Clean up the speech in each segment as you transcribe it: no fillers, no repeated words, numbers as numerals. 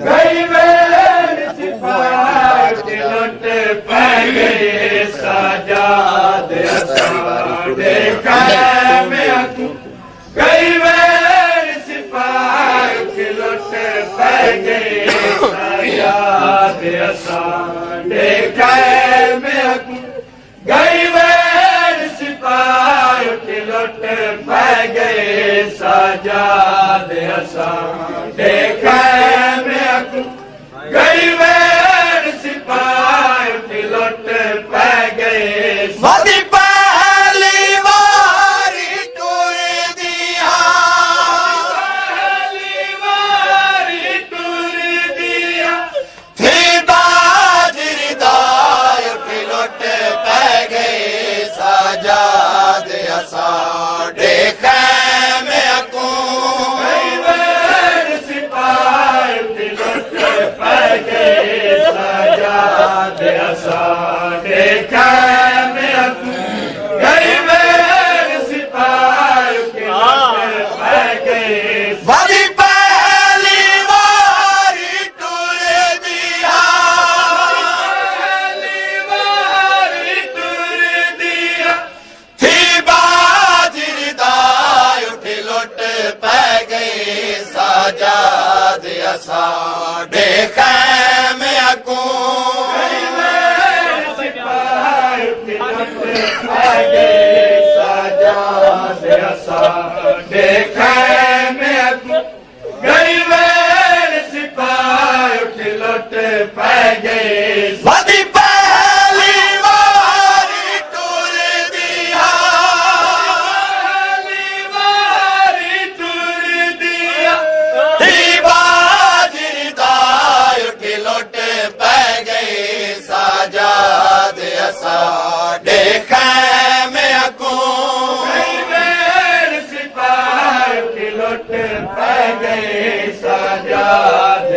गई वेर सिपाही के लुट पै गए सजाद देखा मैं अखू गई वेर सिपाही के लुट पै गए सजाद देखा मैं अखू गई वेर सिपाही के लुट पै गए सजाद देखा मैं अखू गई वेर सिपाही के लुट पै गए वदी पहली वारी टुर दिया पहली वारी टुर दिया थी बाजरी दाय के लुट पै गए सजाद असा देखा मैं अकू गई वेर सिपाही के लुट पै गए सजाद देखा मैं अखू गई वेर सिपाही के लुट पै गए वदी पहली वारी टुर दिया पहली वारी टुर दिया थी बाजरी दाय उठी लुट पै गई सजाद असा देखा मैं अकू गई वेर सिपाही के लुट पै गए सजाद देखा मैं अखू गई वेर सिपाही के लुट पै गए वदी पहली वारी टुर दिया पहली वारी टुर दिया थी बाजरी दाय उठी लुट पै गई सजाद असा देखा मैं अकू गई वेर सिपाही के लुट पै गए सजाद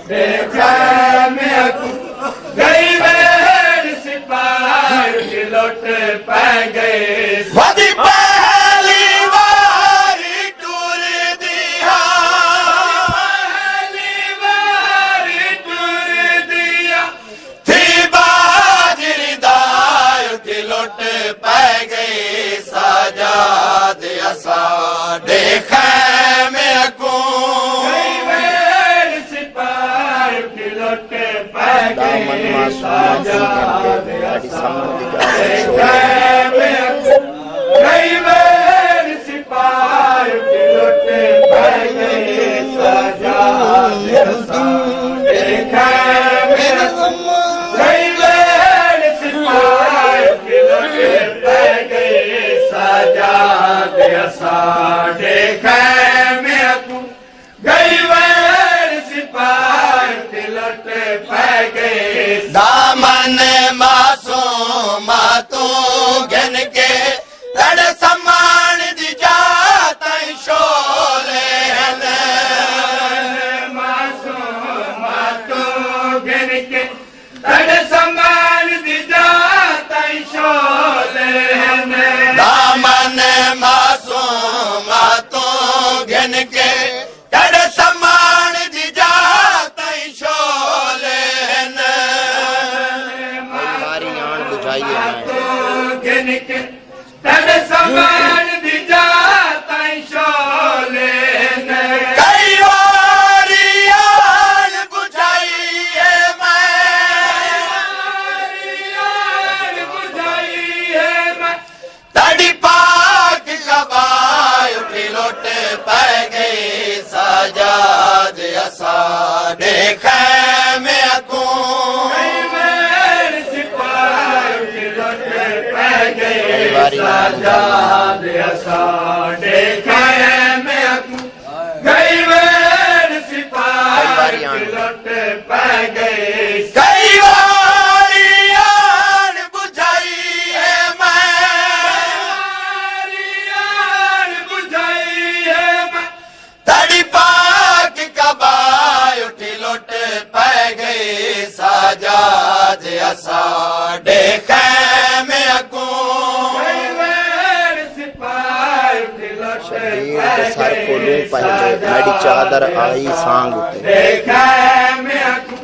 देखा मैं अखू गई वेर सिपाही के लुट पै गए वदी पहली वारी टुर दिया पहली वारी टुर दिया थी बाजरी दाय उठी लुट पै गई सजाद असा देखा मैं अकू गई वेर सिपाही के लुट पै गए सजाद देखा मैं अखू गई वेर सिपाही के लुट पै गए सजाद देखा मैं अखू गई वेर सिपाही के लुट पै गए सजाद देखा मैं अखू गई वेर सिपाही के लुट पै गए दामन मासूम तू घन के लड़ समान दी जात शोले हन मासूम तो गिन के तड़ समान दी जाता शोले दामन मासूम तू घन के लड़ समान दी जात शोले हन तो गिन के तड़ समान दी जाता शोले कई वारी आन बुझाइए मैं तड़ी पाक कबाय उठी लुट पै गई सजाद असा देखा मैं अकू सजाद देखा मैं अखू गई वेर सिपाही के लुट पै गए कई वारी आन बुझाई है मैं तड़ी पाक कबाय उठी लुट पै गई सजाद असा देखा मैं अकू गई वेर सिपाही शबीर दे सर कोलों पहले मेरी चादर आई सांग उते देखा मैं आंखों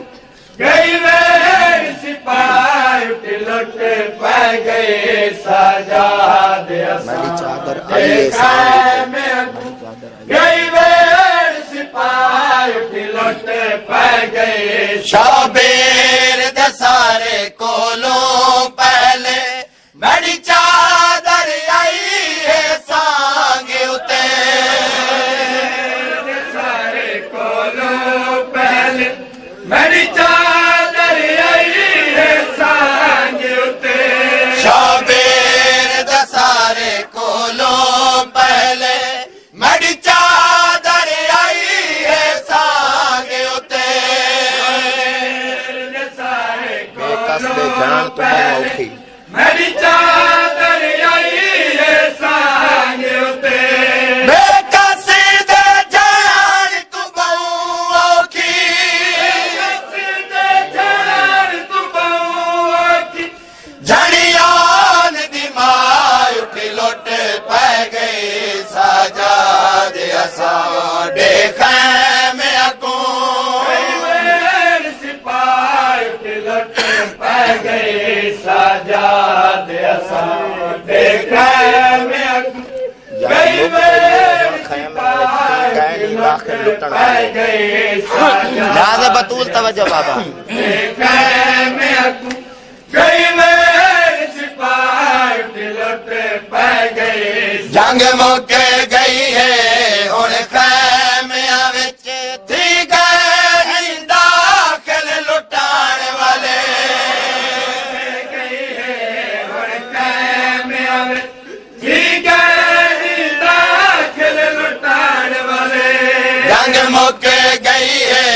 गई वेर सिपाही उठे लुट पै गए सजाद मेरी चादर आई सांग मैं आंखों गई वेर सिपाही उठे लुट पै गए शबीर दे सारे कोलों पहले मेरी चादर आई है सांग उते सारे कोलों पहले मेरी चादर आई है सांग उते शबीर दे सारे कोलों पहले मेरी चादर आई है सांग उते सारे बेकस दे जान तो औखी मेरी चादर आई है सांग उते बेकस दे जान तू बहु औखी बेकस दे जान तू बहु औखी जड़ियान दी मां उठी लुट पै गई सजाद असा देखा मैं अगू सिपाही उठी लुट पै गई सजाद असा देखा मैं अगू गई नाज़ बतूल तवज्जो बाबा देखा मैं अगू गई मेर सिपाही उठी लुट पै गई जंग मुके गई है हुण खैमियां विच थी गए दाखिल लुटाण वाले गई है हुण खैमियां विच थी गए दाखिल लुटाण वाले जंग मुके गई है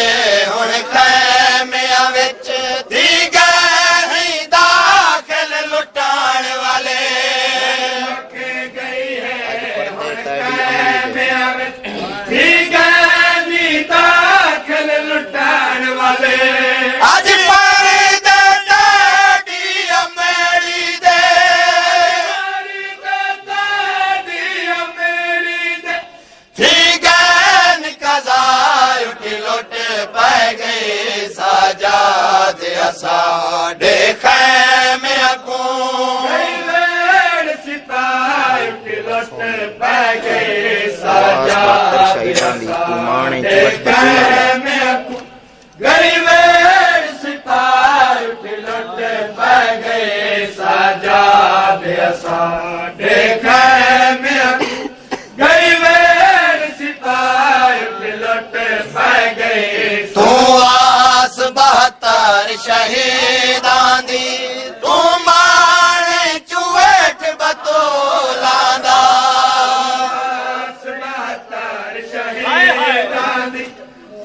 हुण खैमियां विच थी गए दाखिल लुटाण वाले मुके गई है ठीक है नी दाखिल लुटाण वाले अज पानी दे डाडी मेरी दे ठीक है निकजा उठी लुट पै गई सजाद असा देखा मैं अगू सिपाही उठी लुट पै गई सजाद देखा मैं अगू गरीब सिपाही उठी लुट पै गई सजाद असा देखा मैं अगू गरीब सिपाही उठी लुट पै गई तू आस 72 शहीदां दी तू माणे चुवेट बतौलां दा आस 72 शहीदां दी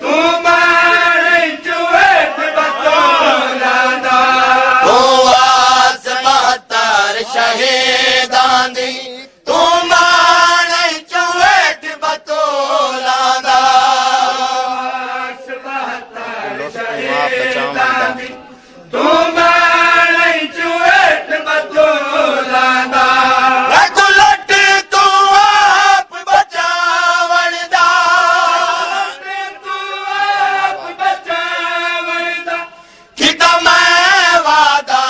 तू माणे चुवेट बतौलां दा तू आस 72 शहीदां दी तू माणे चुवेट बतौलां दा आस 72 शहीदां दी तू माणे चुवेट बतौलां दा रघु लट तू आप बचावण दा तू आप बचावण दा किता मैं वादा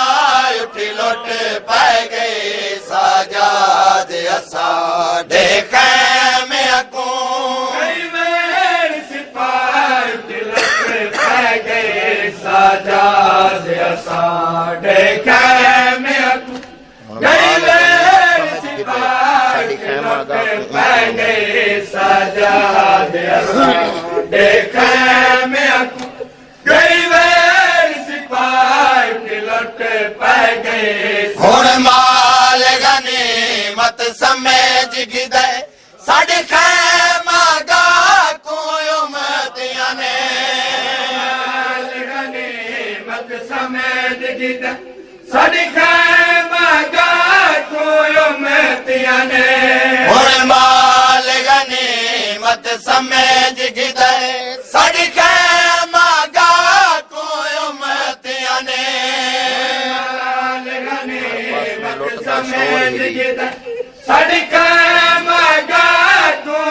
उठी लुट पै गई सजाद असा देखा मैं अगू सिपाही उठी लुट पै गई सजाद असा देखा मैं अगू साडी खैमा दा पै गई सजाद असा देखा मैं अगू गई सिपाही उठी लुट पै गई हुण माल गनीमत समझ गिदे साडे खैमा गा कोई उम्मतियां ने माल गनीमत समझ गिदे साडे खैमा गा कोई उम्मतियां ने हुण माल गनीमत समझ गिदे साडे खैमा गा कोई उम्मतियां ने माल गनीमत समझ गिदे साडी खैमा गा को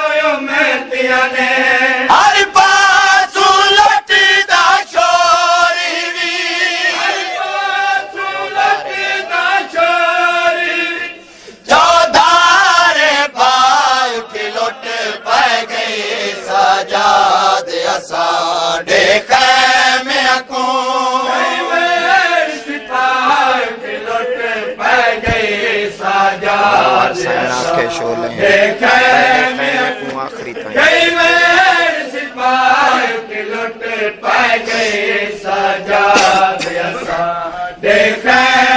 पै गए सजाद असां दे खैमा